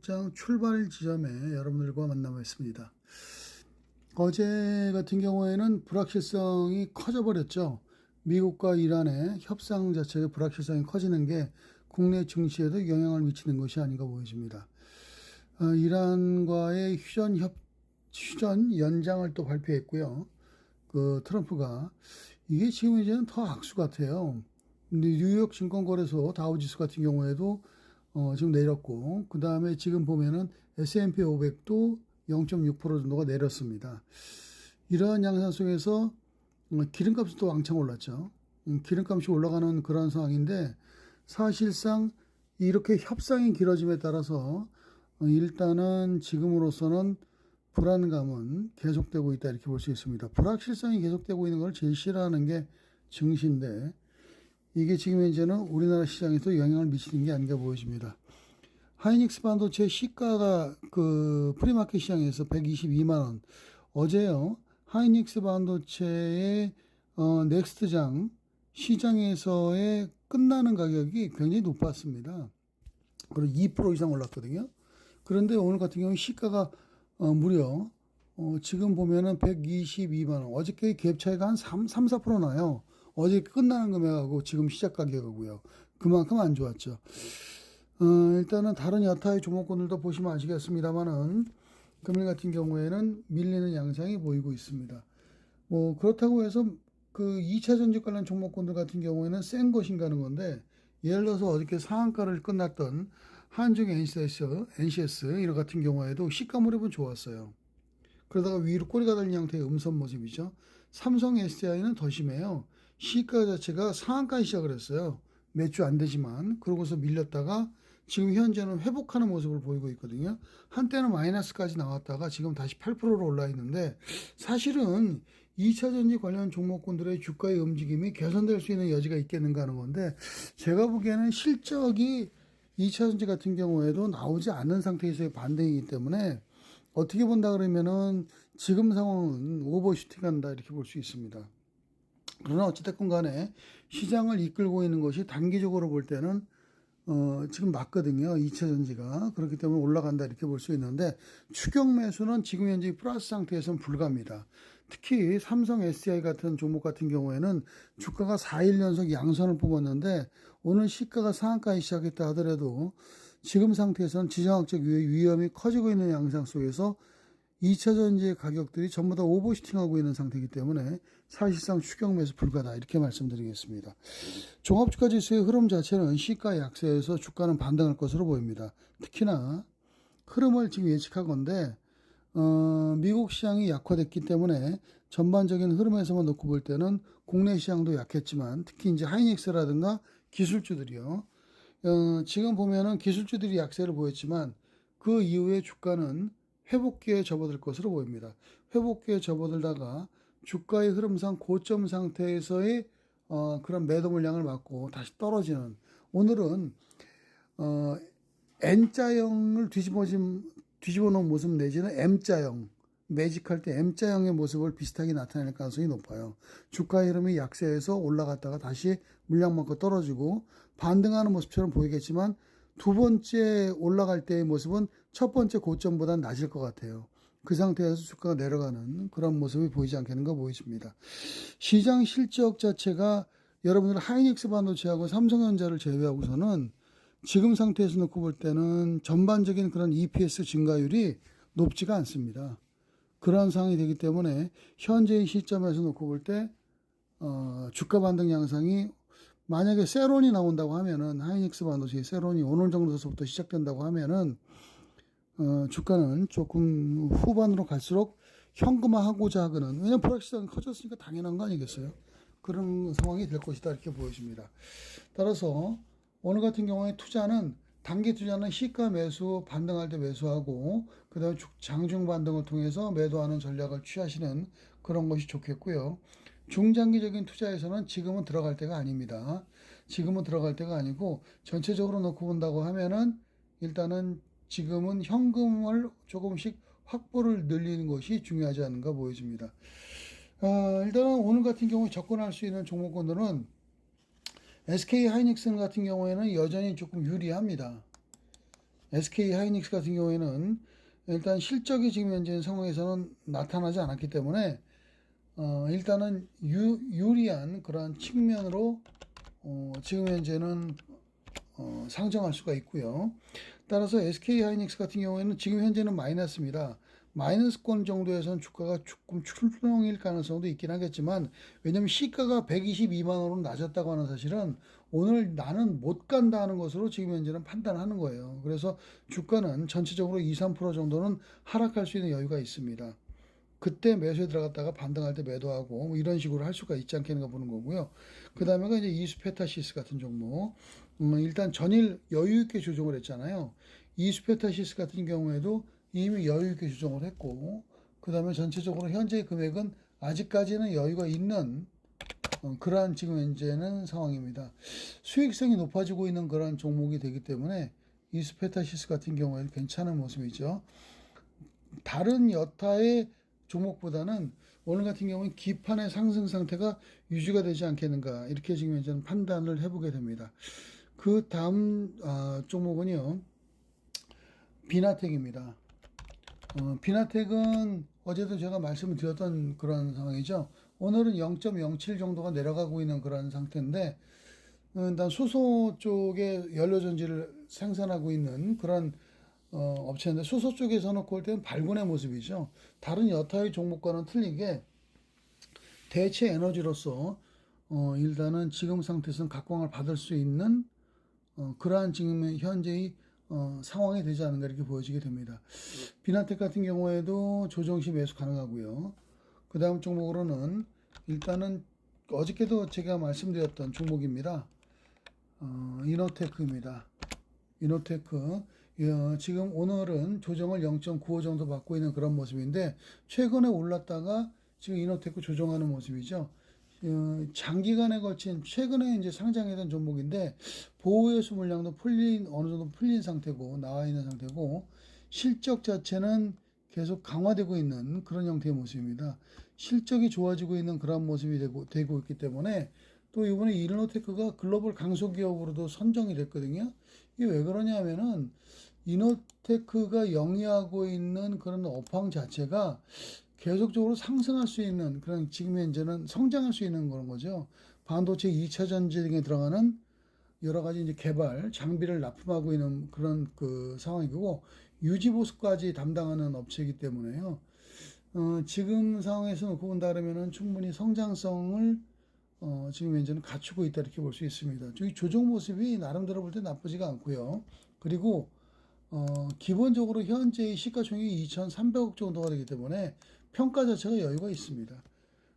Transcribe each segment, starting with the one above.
장 출발 지점에 여러분들과 만나뵙습니다. 어제 같은 경우에는 불확실성이 커져버렸죠. 미국과 이란의 협상 자체의 불확실성이 커지는 게 국내 증시에도 영향을 미치는 것이 아닌가 보여집니다. 이란과의 휴전 연장을 또 발표했고요. 트럼프가 이게 지금 이제는 더 악수 같아요. 근데 뉴욕 증권거래소 다우지수 같은 경우에도 지금 내렸고, 그 다음에 지금 보면은 S&P 500도 0.6% 정도가 내렸습니다. 이러한 양상 속에서 기름값이 또 왕창 올랐죠. 기름값이 올라가는 그런 상황인데, 사실상 이렇게 협상이 길어짐에 따라서 일단은 지금으로서는 불안감은 계속되고 있다, 이렇게 볼 수 있습니다. 불확실성이 계속되고 있는 걸 제일 싫어하는 게 증시인데, 이게 지금 현재는 우리나라 시장에도 영향을 미치는 게 아닌가 보여집니다. 하이닉스 반도체 시가가 프리마켓 시장에서 122만원. 어제요, 하이닉스 반도체의 넥스트장 시장에서의 끝나는 가격이 굉장히 높았습니다. 그리고 2% 이상 올랐거든요. 그런데 오늘 같은 경우는 시가가 무려 지금 보면은 122만원. 어저께 갭 차이가 한 4% 나요. 어제 끝나는 금액하고 지금 시작 가격하고요. 그만큼 안 좋았죠. 일단은 다른 여타의 종목군들도 보시면 아시겠습니다만은 금일 같은 경우에는 밀리는 양상이 보이고 있습니다. 그렇다고 해서 2차 전지 관련 종목군들 같은 경우에는 센 것인가 하는 건데, 예를 들어서 어저께 상한가를 끝났던 한중 NCS 이런 같은 경우에도 시가 무렵은 좋았어요. 그러다가 위로 꼬리가 달린 형태의 음선 모습이죠. 삼성 SDI는 더 심해요. 시가 자체가 상한가에 시작을 했어요. 몇 주 안 되지만. 그러고서 밀렸다가 지금 현재는 회복하는 모습을 보이고 있거든요. 한때는 마이너스까지 나왔다가 지금 다시 8%로 올라 있는데, 사실은 2차 전지 관련 종목군들의 주가의 움직임이 개선될 수 있는 여지가 있겠는가 하는 건데, 제가 보기에는 실적이 2차 전지 같은 경우에도 나오지 않는 상태에서의 반등이기 때문에 어떻게 본다 그러면은 지금 상황은 오버슈팅 한다, 이렇게 볼 수 있습니다. 그러나 어찌됐건 간에 시장을 이끌고 있는 것이 단기적으로 볼 때는 지금 맞거든요. 2차 전지가. 그렇기 때문에 올라간다, 이렇게 볼 수 있는데, 추격 매수는 지금 현재 플러스 상태에서는 불가합니다. 특히 삼성 SDI 같은 종목 같은 경우에는 주가가 4일 연속 양선을 뽑았는데, 오늘 시가가 상한가에 시작했다 하더라도 지금 상태에서는 지정학적 위험이 커지고 있는 양상 속에서 2차 전지의 가격들이 전부 다 오버슈팅하고 있는 상태이기 때문에 사실상 추격 매수 불가다, 이렇게 말씀드리겠습니다. 종합주가 지수의 흐름 자체는 시가 약세에서 주가는 반등할 것으로 보입니다. 특히나 흐름을 지금 예측하건대 미국 시장이 약화됐기 때문에 전반적인 흐름에서만 놓고 볼 때는 국내 시장도 약했지만, 특히 이제 하이닉스라든가 기술주들이요. 지금 보면은 기술주들이 약세를 보였지만 그 이후에 주가는 회복기에 접어들 것으로 보입니다. 회복기에 접어들다가 주가의 흐름상 고점 상태에서의 그런 매도 물량을 맞고 다시 떨어지는, 오늘은 N자형을 뒤집어 놓은 모습 내지는 M자형, 매직할 때 M자형의 모습을 비슷하게 나타낼 가능성이 높아요. 주가의 흐름이 약세에서 올라갔다가 다시 물량 맞고 떨어지고 반등하는 모습처럼 보이겠지만, 두 번째 올라갈 때의 모습은 첫 번째 고점보다 낮을 것 같아요. 그 상태에서 주가가 내려가는 그런 모습이 보이지 않겠는가 보이십니다. 시장 실적 자체가 여러분들 하이닉스 반도체하고 삼성전자를 제외하고서는 지금 상태에서 놓고 볼 때는 전반적인 그런 EPS 증가율이 높지가 않습니다. 그러한 상황이 되기 때문에 현재의 시점에서 놓고 볼 때 주가 반등 양상이, 만약에 세론이 나온다고 하면은, 하이닉스 반도체의 세론이 오늘 정도서부터 시작된다고 하면은 주가는 조금 후반으로 갈수록 현금화하고자 하거는, 왜냐면 불확실성이 커졌으니까 당연한 거 아니겠어요? 그런 상황이 될 것이다, 이렇게 보여집니다. 따라서 오늘 같은 경우에 투자는, 단기 투자는 시가 매수, 반등할 때 매수하고 그 다음에 장중 반등을 통해서 매도하는 전략을 취하시는 그런 것이 좋겠고요. 중장기적인 투자에서는 지금은 들어갈 때가 아닙니다. 지금은 들어갈 때가 아니고, 전체적으로 놓고 본다고 하면은 일단은 지금은 현금을 조금씩 확보를 늘리는 것이 중요하지 않은가 보여집니다. 일단은 오늘 같은 경우에 접근할 수 있는 종목군들은 SK 하이닉스 같은 경우에는 여전히 조금 유리합니다. SK 하이닉스 같은 경우에는 일단 실적이 지금 현재 상황에서는 나타나지 않았기 때문에 일단은 유리한 그런 측면으로 지금 현재는 상정할 수가 있고요. 따라서 SK 하이닉스 같은 경우에는 지금 현재는 마이너스입니다. 마이너스권 정도에서는 주가가 조금 출렁일 가능성도 있긴 하겠지만, 왜냐면 시가가 122만 원으로 낮았다고 하는 사실은 오늘 나는 못 간다 하는 것으로 지금 현재는 판단하는 거예요. 그래서 주가는 전체적으로 2, 3% 정도는 하락할 수 있는 여유가 있습니다. 그때 매수에 들어갔다가 반등할 때 매도하고 뭐 이런 식으로 할 수가 있지 않겠는가 보는 거고요. 그 다음에가 이제 이수페타시스 같은 종목. 일단 전일 여유 있게 조정을 했잖아요. 이수페타시스 같은 경우에도 이미 여유 있게 조정을 했고, 그 다음에 전체적으로 현재 금액은 아직까지는 여유가 있는 그러한 지금 현재는 상황입니다. 수익성이 높아지고 있는 그러한 종목이 되기 때문에 이수페타시스 같은 경우에는 괜찮은 모습이죠. 다른 여타의 종목보다는 오늘 같은 경우는 기판의 상승 상태가 유지가 되지 않겠는가, 이렇게 지금 현재는 판단을 해보게 됩니다. 그 다음 종목은요, 비나텍입니다. 비나텍은 어제도 제가 말씀을 드렸던 그런 상황이죠. 오늘은 0.07 정도가 내려가고 있는 그런 상태인데, 일단 수소 쪽에 연료전지를 생산하고 있는 그런 업체인데, 수소 쪽에서 놓고 볼 때는 발군의 모습이죠. 다른 여타의 종목과는 틀리게 대체 에너지로서 일단은 지금 상태에서는 각광을 받을 수 있는 그러한 지금 현재의 상황이 되지 않은가, 이렇게 보여지게 됩니다. 비나텍 같은 경우에도 조정 시 매수 가능하고요. 그 다음 종목으로는 일단은 어저께도 제가 말씀드렸던 종목입니다. 이노테크입니다. 이노테크. 지금 오늘은 조정을 0.95 정도 받고 있는 그런 모습인데, 최근에 올랐다가 지금 이노테크 조정하는 모습이죠. 장기간에 걸친 최근에 이제 상장했던 종목인데, 보호회수 물량도 어느 정도 풀린 상태고, 나와 있는 상태고, 실적 자체는 계속 강화되고 있는 그런 형태의 모습입니다. 실적이 좋아지고 있는 그런 모습이 되고 있기 때문에, 또 이번에 이노테크가 글로벌 강소기업으로도 선정이 됐거든요. 이게 왜 그러냐면은 이노테크가 영위하고 있는 그런 업황 자체가 계속적으로 상승할 수 있는 그런, 지금 현재는 성장할 수 있는 그런 거죠. 반도체 2차 전지 등에 들어가는 여러 가지 이제 개발 장비를 납품하고 있는 그런 그 상황이고, 유지 보수까지 담당하는 업체이기 때문에요. 지금 상황에서 놓고 본다 그러면은 충분히 성장성을 지금 현재는 갖추고 있다, 이렇게 볼 수 있습니다. 이 조정 모습이 나름대로 볼 때 나쁘지가 않고요. 그리고 기본적으로 현재의 시가총액이 2,300억 정도가 되기 때문에 평가 자체가 여유가 있습니다.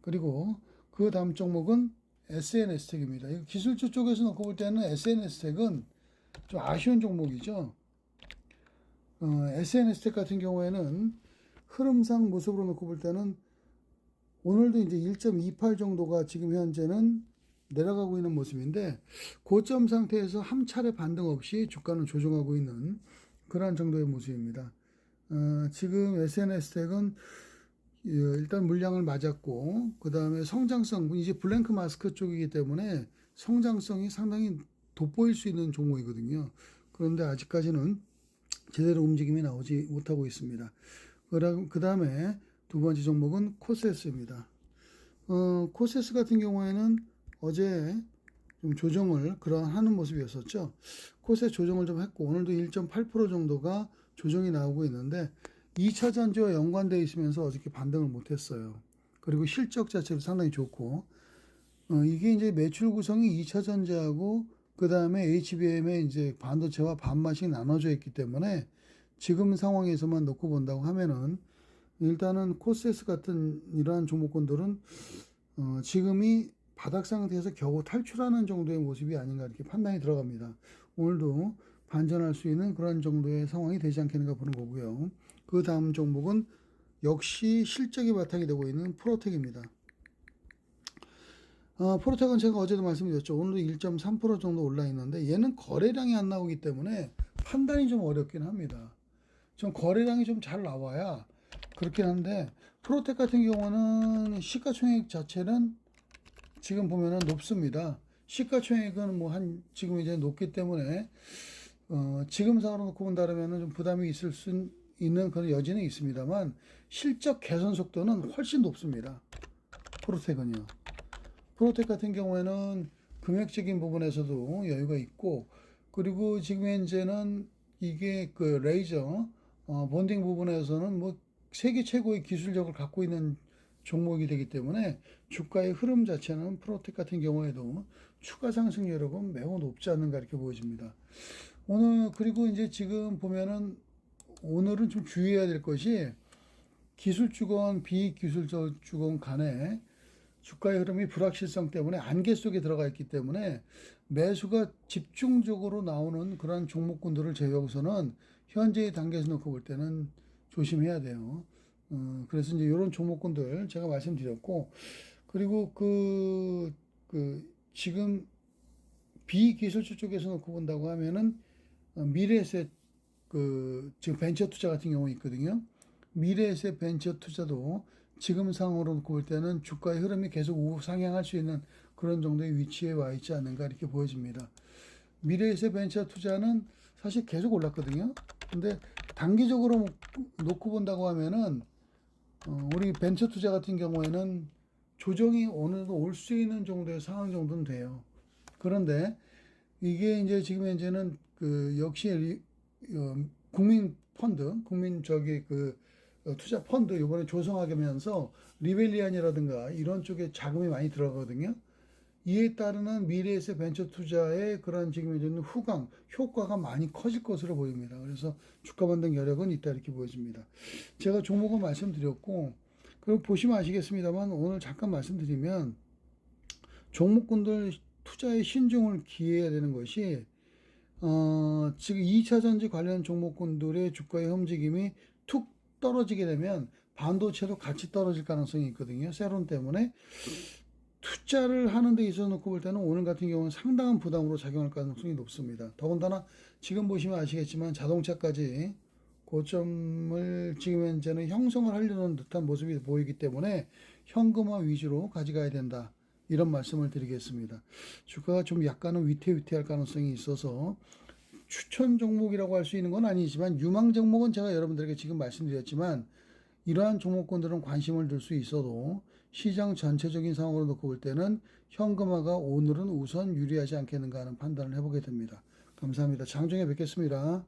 그리고 그 다음 종목은 SNS텍입니다. 기술주 쪽에서 놓고 볼 때는 SNS텍은 좀 아쉬운 종목이죠. SNS텍 같은 경우에는 흐름상 모습으로 놓고 볼 때는 오늘도 이제 1.28 정도가 지금 현재는 내려가고 있는 모습인데, 고점 상태에서 한 차례 반등 없이 주가는 조정하고 있는 그러한 정도의 모습입니다. 지금 SNS텍은 일단 물량을 맞았고, 그 다음에 성장성, 이제 블랭크 마스크 쪽이기 때문에 성장성이 상당히 돋보일 수 있는 종목이거든요. 그런데 아직까지는 제대로 움직임이 나오지 못하고 있습니다. 그 다음에 두 번째 종목은 코세스입니다. 코세스 같은 경우에는 어제 좀 조정을 하는 모습이었었죠. 코세스 조정을 좀 했고, 오늘도 1.8% 정도가 조정이 나오고 있는데, 2차 전지와 연관되어 있으면서 어저께 반등을 못했어요. 그리고 실적 자체도 상당히 좋고, 이게 이제 매출 구성이 2차 전지하고 그 다음에 HBM의 이제 반도체와 반반씩 나눠져 있기 때문에, 지금 상황에서만 놓고 본다고 하면은 일단은 코세스 같은 이러한 종목군들은 지금이 바닥 상태에서 겨우 탈출하는 정도의 모습이 아닌가, 이렇게 판단이 들어갑니다. 오늘도 반전할 수 있는 그런 정도의 상황이 되지 않겠는가 보는 거고요. 그 다음 종목은 역시 실적이 바탕이 되고 있는 프로텍입니다. 프로텍은 제가 어제도 말씀드렸죠. 오늘도 1.3% 정도 올라 있는데, 얘는 거래량이 안 나오기 때문에 판단이 좀 어렵긴 합니다. 좀 거래량이 좀 잘 나와야 그렇긴 한데, 프로텍 같은 경우는 시가총액 자체는 지금 보면은 높습니다. 시가총액은 지금 이제 높기 때문에 지금 상으로 놓고 본다면 좀 부담이 있을 수 있는 그런 여지는 있습니다만 실적 개선 속도는 훨씬 높습니다. 프로텍은요. 프로텍 같은 경우에는 금액적인 부분에서도 여유가 있고, 그리고 지금 현재는 이게 그 레이저 본딩 부분에서는 뭐 세계 최고의 기술력을 갖고 있는 종목이 되기 때문에 주가의 흐름 자체는 프로텍 같은 경우에도 추가 상승 여력은 매우 높지 않는가 이렇게 보여집니다. 오늘 그리고 이제 지금 보면은 오늘은 좀 주의해야 될 것이 기술주건 비기술주건 간에 주가의 흐름이 불확실성 때문에 안개 속에 들어가 있기 때문에 매수가 집중적으로 나오는 그런 종목군들을 제외하고서는 현재의 단계에서 놓고 볼 때는 조심해야 돼요. 그래서 이제 이런 종목군들 제가 말씀드렸고, 그리고 지금 비기술주 쪽에서 놓고 본다고 하면은 미래에셋 지금 벤처 투자 같은 경우 있거든요. 미래에셋 벤처 투자도 지금 상황으로 놓고 볼 때는 주가의 흐름이 계속 우상향할 수 있는 그런 정도의 위치에 와 있지 않는가 이렇게 보여집니다. 미래에셋 벤처 투자는 사실 계속 올랐거든요. 근데 단기적으로 놓고 본다고 하면은 우리 벤처 투자 같은 경우에는 조정이 어느 정도 올 수 있는 정도의 상황 정도는 돼요. 그런데 이게 이제 지금 현재는 역시 국민 펀드, 투자 펀드 이번에 조성하면서 리벨리안이라든가 이런 쪽에 자금이 많이 들어가거든요. 이에 따르는 미래에셋 벤처 투자의 그런 지금 현재는 효과가 많이 커질 것으로 보입니다. 그래서 주가 반등 여력은 있다 이렇게 보여집니다. 제가 종목은 말씀드렸고, 그리고 보시면 아시겠습니다만 오늘 잠깐 말씀드리면 종목군들 투자에 신중을 기해야 되는 것이 지금 2차 전지 관련 종목군들의 주가의 움직임이 툭 떨어지게 되면 반도체도 같이 떨어질 가능성이 있거든요. 세론 때문에 투자를 하는 데 있어 놓고 볼 때는 오늘 같은 경우는 상당한 부담으로 작용할 가능성이 높습니다. 더군다나 지금 보시면 아시겠지만 자동차까지 고점을 지금 현재는 형성을 하려는 듯한 모습이 보이기 때문에 현금화 위주로 가져가야 된다. 이런 말씀을 드리겠습니다. 주가가 좀 약간은 위태위태할 가능성이 있어서 추천 종목이라고 할 수 있는 건 아니지만 유망 종목은 제가 여러분들에게 지금 말씀드렸지만 이러한 종목군들은 관심을 둘 수 있어도 시장 전체적인 상황으로 놓고 볼 때는 현금화가 오늘은 우선 유리하지 않겠는가 하는 판단을 해보게 됩니다. 감사합니다. 장중에 뵙겠습니다.